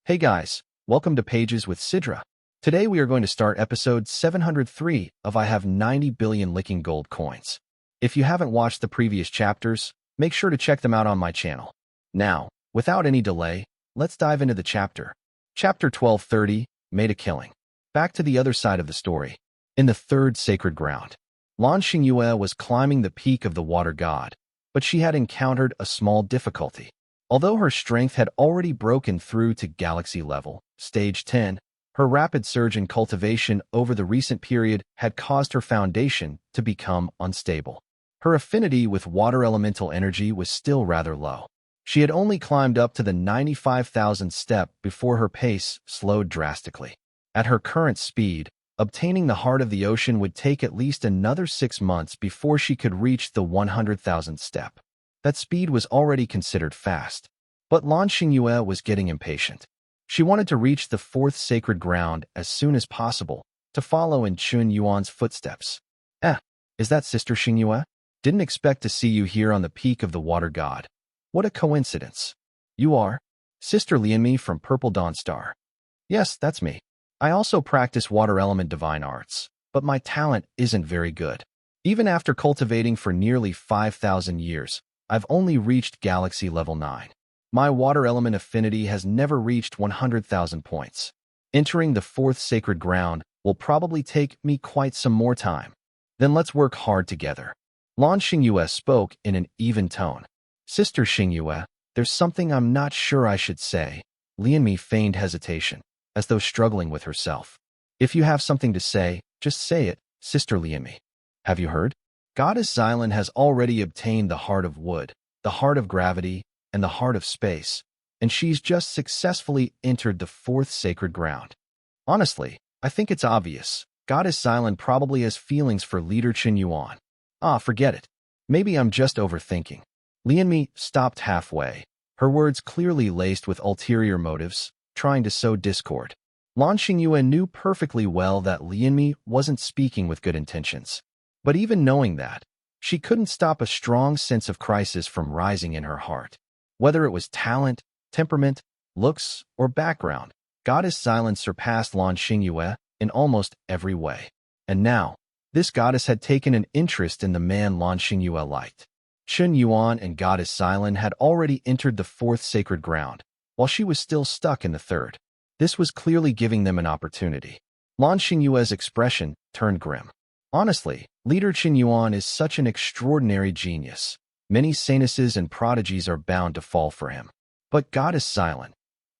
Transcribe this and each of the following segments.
Hey guys, welcome to Pages with Sidra. Today we are going to start episode 703 of I Have 90 Billion Licking Gold Coins. If you haven't watched the previous chapters, make sure to check them out on my channel. Now, without any delay, let's dive into the chapter. Chapter 1230, Made a Killing. Back to the other side of the story. In the third sacred ground, Lan Xingyue was climbing the peak of the water god, but she had encountered a small difficulty. Although her strength had already broken through to galaxy level, stage 10, her rapid surge in cultivation over the recent period had caused her foundation to become unstable. Her affinity with water elemental energy was still rather low. She had only climbed up to the 95,000th step before her pace slowed drastically. At her current speed, obtaining the heart of the ocean would take at least another 6 months before she could reach the 100,000th step. That speed was already considered fast, but Lan Xingyue was getting impatient. She wanted to reach the fourth sacred ground as soon as possible, to follow in Chen Yuan's footsteps. Is that Sister Xingyue? Didn't expect to see you here on the peak of the water god. What a coincidence. You are? Sister Lianmi from Purple Dawn Star. Yes, that's me. I also practice water element divine arts, but my talent isn't very good. Even after cultivating for nearly 5,000 years, I've only reached galaxy level 9. My water element affinity has never reached 100,000 points. Entering the fourth sacred ground will probably take me quite some more time. Then let's work hard together. Lan Xingyue spoke in an even tone. Sister Xingyue, there's something I'm not sure I should say. Lianmi feigned hesitation, as though struggling with herself. If you have something to say, just say it, Sister Lianmi. Have you heard? Goddess Xylan has already obtained the heart of wood, the heart of gravity, and the heart of space, and she's just successfully entered the fourth sacred ground. Honestly, I think it's obvious. Goddess Xylan probably has feelings for leader Chen Yuan. Forget it. Maybe I'm just overthinking. Lianmi stopped halfway, her words clearly laced with ulterior motives, trying to sow discord. Lan Xingyue knew perfectly well that Lianmi wasn't speaking with good intentions. But even knowing that, she couldn't stop a strong sense of crisis from rising in her heart. Whether it was talent, temperament, looks, or background, Goddess Xylan surpassed Lan Xingyue in almost every way. And now, this goddess had taken an interest in the man Lan Xingyue liked. Chen Yuan and Goddess Xylan had already entered the fourth sacred ground, while she was still stuck in the third. This was clearly giving them an opportunity. Lan Xingyue's expression turned grim. Honestly, leader Chen Yuan is such an extraordinary genius. Many saintesses and prodigies are bound to fall for him. But Goddess Xylan,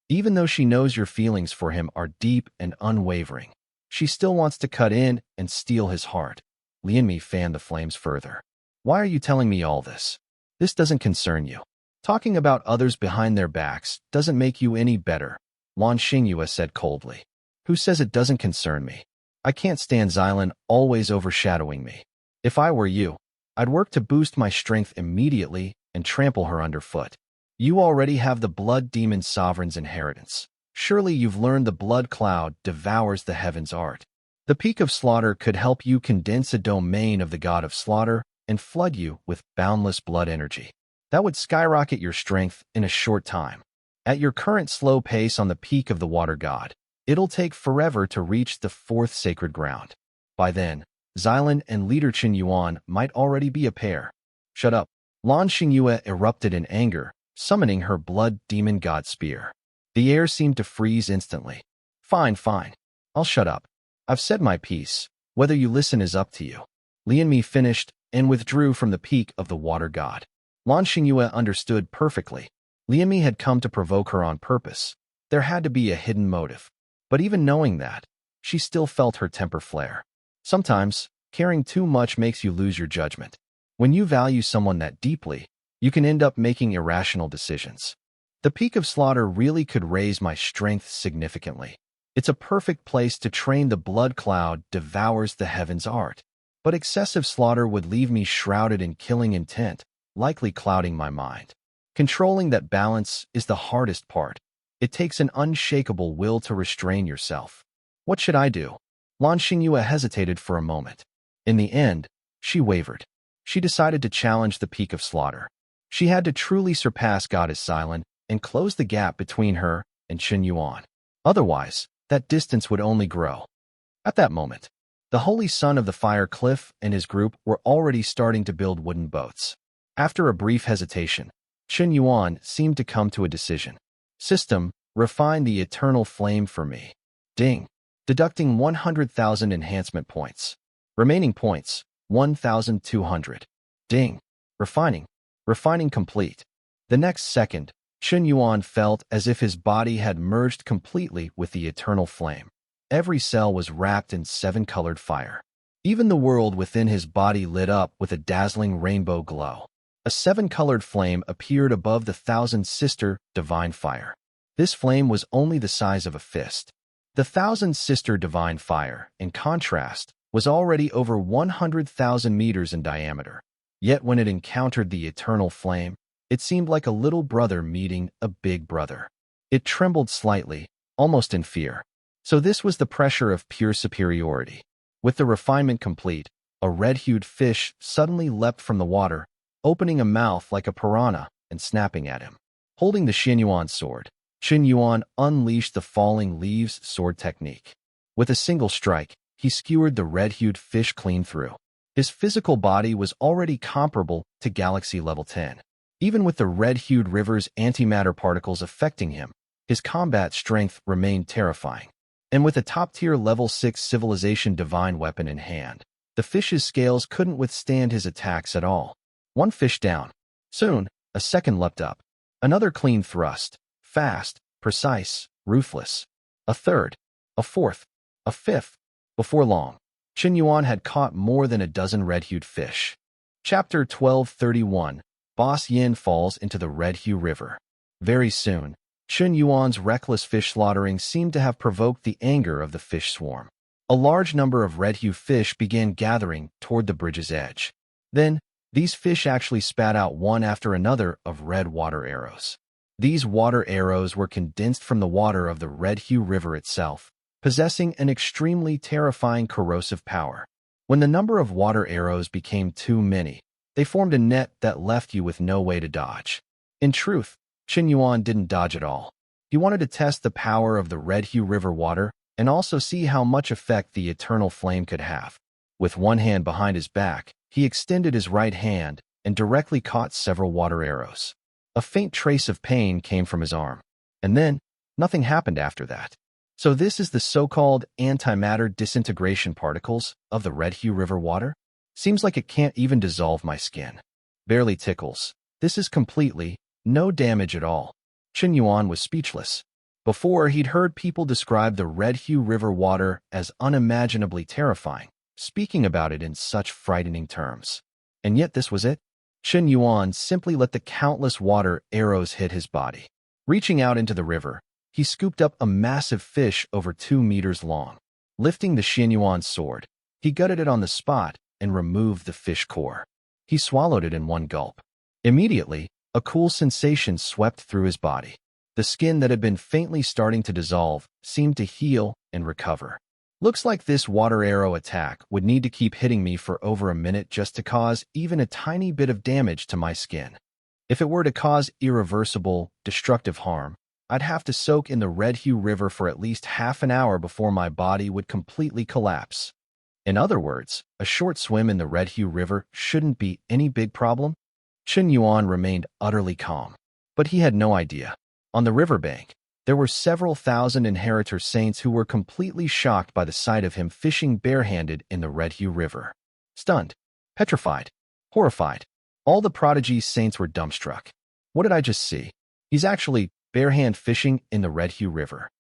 even though she knows your feelings for him are deep and unwavering, she still wants to cut in and steal his heart. Lianmi fanned the flames further. Why are you telling me all this? This doesn't concern you. Talking about others behind their backs doesn't make you any better, Lan Xingyue said coldly. Who says it doesn't concern me? I can't stand Xylan always overshadowing me. If I were you, I'd work to boost my strength immediately and trample her underfoot. You already have the Blood Demon Sovereign's inheritance. Surely you've learned the blood cloud devours the heavens art. The Peak of Slaughter could help you condense a domain of the God of Slaughter and flood you with boundless blood energy. That would skyrocket your strength in a short time. At your current slow pace on the peak of the water god, it'll take forever to reach the fourth sacred ground. By then, Xylan and leader Chen Yuan might already be a pair. Shut up. Lan Xingyue erupted in anger, summoning her blood demon god spear. The air seemed to freeze instantly. Fine. I'll shut up. I've said my piece. Whether you listen is up to you. Lianmi finished and withdrew from the peak of the water god. Lan Xingyue understood perfectly. Lianmi had come to provoke her on purpose. There had to be a hidden motive. But even knowing that, she still felt her temper flare. Sometimes, caring too much makes you lose your judgment. When you value someone that deeply, you can end up making irrational decisions. The Peak of Slaughter really could raise my strength significantly. It's a perfect place to train the blood cloud devours the heavens art. But excessive slaughter would leave me shrouded in killing intent, likely clouding my mind. Controlling that balance is the hardest part. It takes an unshakable will to restrain yourself. What should I do? Lan Xingyue hesitated for a moment. In the end, she wavered. She decided to challenge the Peak of Slaughter. She had to truly surpass Goddess Xylan and close the gap between her and Chen Yuan. Otherwise, that distance would only grow. At that moment, the holy son of the fire cliff and his group were already starting to build wooden boats. After a brief hesitation, Chen Yuan seemed to come to a decision. System, refine the eternal flame for me. Ding. Deducting 100,000 enhancement points. Remaining points, 1,200. Ding. Refining. Refining complete. The next second, Chen Yuan felt as if his body had merged completely with the eternal flame. Every cell was wrapped in 7-colored fire. Even the world within his body lit up with a dazzling rainbow glow. A 7-colored flame appeared above the 1,000-sister divine fire. This flame was only the size of a fist. The 1,000-sister divine fire, in contrast, was already over 100,000 meters in diameter. Yet when it encountered the eternal flame, it seemed like a little brother meeting a big brother. It trembled slightly, almost in fear. So this was the pressure of pure superiority. With the refinement complete, a red-hued fish suddenly leapt from the water, opening a mouth like a piranha and snapping at him. Holding the Chen Yuan sword, Chen Yuan unleashed the falling leaves sword technique. With a single strike, he skewered the red-hued fish clean through. His physical body was already comparable to Galaxy Level 10. Even with the red-hued river's antimatter particles affecting him, his combat strength remained terrifying. And with a top-tier Level 6 civilization divine weapon in hand, the fish's scales couldn't withstand his attacks at all. One fish down. Soon, a second leapt up. Another clean thrust. Fast, precise, ruthless. A third. A fourth. A fifth. Before long, Chen Yuan had caught more than a dozen red-hued fish. Chapter 1231. Boss Yin falls into the Red Hue River. Very soon, Chen Yuan's reckless fish slaughtering seemed to have provoked the anger of the fish swarm. A large number of red-hue fish began gathering toward the bridge's edge. Then, these fish actually spat out one after another of red water arrows. These water arrows were condensed from the water of the Red Hue River itself, possessing an extremely terrifying corrosive power. When the number of water arrows became too many, they formed a net that left you with no way to dodge. In truth, Chen Yuan didn't dodge at all. He wanted to test the power of the Red Hue River water and also see how much effect the eternal flame could have. With one hand behind his back, he extended his right hand and directly caught several water arrows. A faint trace of pain came from his arm. And then, nothing happened after that. So this is the so-called antimatter disintegration particles of the Red Hue River water? Seems like it can't even dissolve my skin. Barely tickles. This is completely, no damage at all. Chen Yuan was speechless. Before, he'd heard people describe the Red Hue River water as unimaginably terrifying, speaking about it in such frightening terms. And yet this was it? Chen Yuan simply let the countless water arrows hit his body. Reaching out into the river, he scooped up a massive fish over 2 meters long. Lifting the Chen Yuan sword, he gutted it on the spot and removed the fish core. He swallowed it in one gulp. Immediately, a cool sensation swept through his body. The skin that had been faintly starting to dissolve seemed to heal and recover. Looks like this water arrow attack would need to keep hitting me for over a minute just to cause even a tiny bit of damage to my skin. If it were to cause irreversible, destructive harm, I'd have to soak in the Red Hue River for at least half an hour before my body would completely collapse. In other words, a short swim in the Red Hue River shouldn't be any big problem. Chen Yuan remained utterly calm. But he had no idea. On the riverbank, there were several thousand inheritor saints who were completely shocked by the sight of him fishing barehanded in the Red Hue River. Stunned, petrified, horrified, all the prodigy saints were dumbstruck. What did I just see? He's actually barehand fishing in the Red Hue River.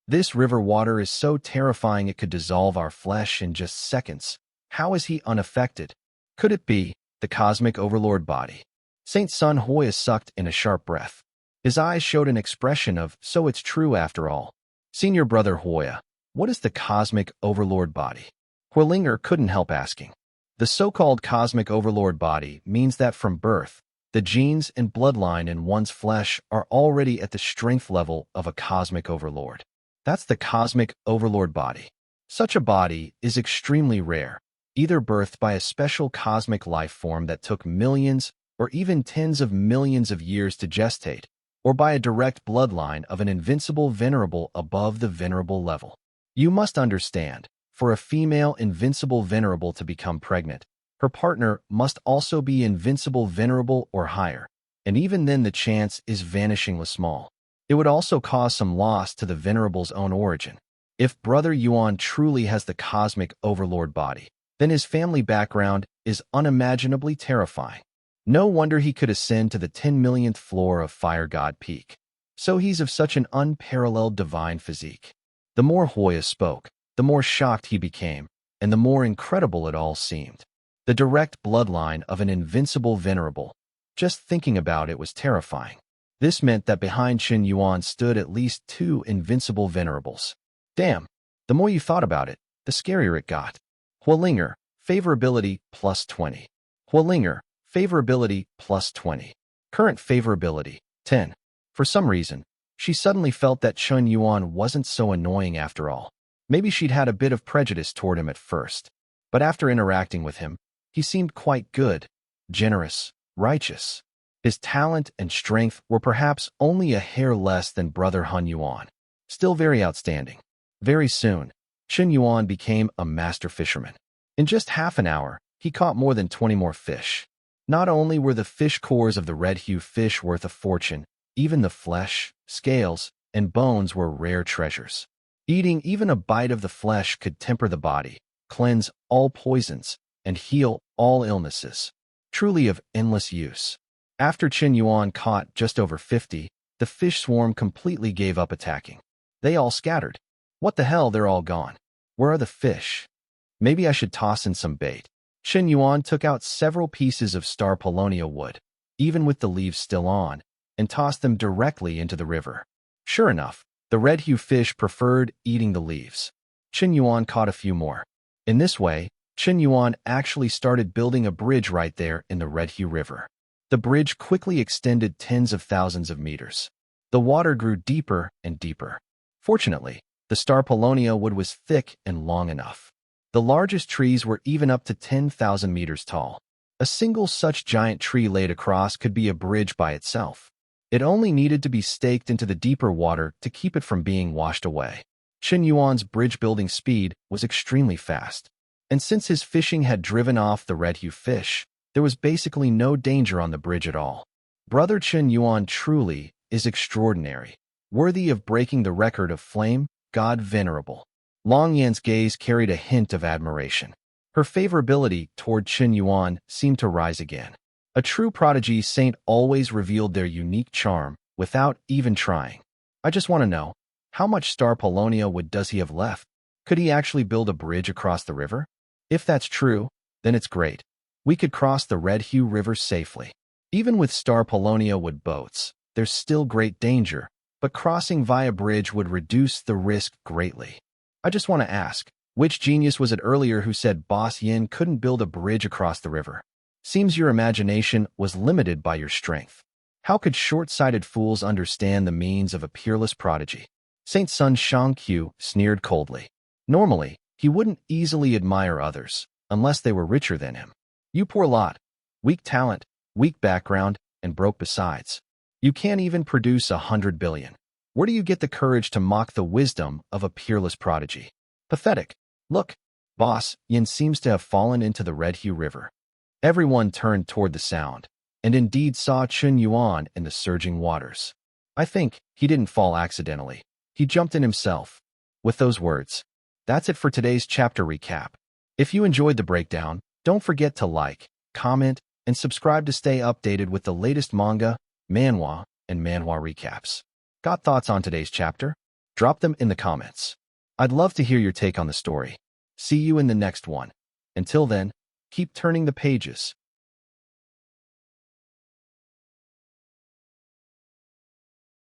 This river water is so terrifying it could dissolve our flesh in just seconds. How is he unaffected? Could it be the cosmic overlord body? Saint Sun Hoya sucked in a sharp breath. His eyes showed an expression of, so it's true after all. Senior brother Hoya, what is the cosmic overlord body? Huilinger couldn't help asking. The so-called cosmic overlord body means that from birth, the genes and bloodline in one's flesh are already at the strength level of a cosmic overlord. That's the cosmic overlord body. Such a body is extremely rare, either birthed by a special cosmic life form that took millions or even tens of millions of years to gestate, or by a direct bloodline of an invincible venerable above the venerable level. You must understand, for a female invincible venerable to become pregnant, her partner must also be invincible venerable or higher, and even then the chance is vanishingly small. It would also cause some loss to the venerable's own origin. If Brother Yuan truly has the cosmic overlord body, then his family background is unimaginably terrifying. No wonder he could ascend to the 10 millionth floor of Fire God Peak. So he's of such an unparalleled divine physique. The more Hoya spoke, the more shocked he became, and the more incredible it all seemed. The direct bloodline of an invincible venerable. Just thinking about it was terrifying. This meant that behind Chen Yuan stood at least 2 invincible venerables. Damn, the more you thought about it, the scarier it got. Hualinger, favorability plus 20. Hualinger, favorability plus 20. Current favorability, 10. For some reason, she suddenly felt that Chen Yuan wasn't so annoying after all. Maybe she'd had a bit of prejudice toward him at first, but after interacting with him, he seemed quite good, generous, righteous. His talent and strength were perhaps only a hair less than Brother Hun Yuan. Still very outstanding. Very soon, Chen Yuan became a master fisherman. In just half an hour, he caught more than 20 more fish. Not only were the fish cores of the red hue fish worth a fortune, even the flesh, scales, and bones were rare treasures. Eating even a bite of the flesh could temper the body, cleanse all poisons, and heal all illnesses. Truly of endless use. After Chen Yuan caught just over 50, the fish swarm completely gave up attacking. They all scattered. What the hell, they're all gone. Where are the fish? Maybe I should toss in some bait. Chen Yuan took out several pieces of star paulownia wood, even with the leaves still on, and tossed them directly into the river. Sure enough, the red hue fish preferred eating the leaves. Chen Yuan caught a few more. In this way, Chen Yuan actually started building a bridge right there in the red hue river. The bridge quickly extended tens of thousands of meters. The water grew deeper and deeper. Fortunately, the star paulownia wood was thick and long enough. The largest trees were even up to 10,000 meters tall. A single such giant tree laid across could be a bridge by itself. It only needed to be staked into the deeper water to keep it from being washed away. Chen Yuan's bridge-building speed was extremely fast, and since his fishing had driven off the red hue fish, there was basically no danger on the bridge at all. Brother Chen Yuan truly is extraordinary, worthy of breaking the record of Flame God Venerable. Long Yan's gaze carried a hint of admiration. Her favorability toward Chen Yuan seemed to rise again. A true prodigy saint always revealed their unique charm without even trying. I just want to know, how much star paulownia wood does he have left? Could he actually build a bridge across the river? If that's true, then it's great. We could cross the Red Hue River safely. Even with star paulownia wood boats, there's still great danger, but crossing via bridge would reduce the risk greatly. I just want to ask, which genius was it earlier who said Boss Yin couldn't build a bridge across the river? Seems your imagination was limited by your strength. How could short-sighted fools understand the means of a peerless prodigy? Saint Sun Shangqiu sneered coldly. Normally, he wouldn't easily admire others, unless they were richer than him. You poor lot. Weak talent, weak background, and broke besides. You can't even produce 100 billion. Where do you get the courage to mock the wisdom of a peerless prodigy? Pathetic. Look, Boss Yin seems to have fallen into the Red Hue River. Everyone turned toward the sound, and indeed saw Chen Yuan in the surging waters. I think he didn't fall accidentally. He jumped in himself. With those words, that's it for today's chapter recap. If you enjoyed the breakdown, don't forget to like, comment, and subscribe to stay updated with the latest manga, manhwa, and manhwa recaps. Got thoughts on today's chapter? Drop them in the comments. I'd love to hear your take on the story. See you in the next one. Until then, keep turning the pages.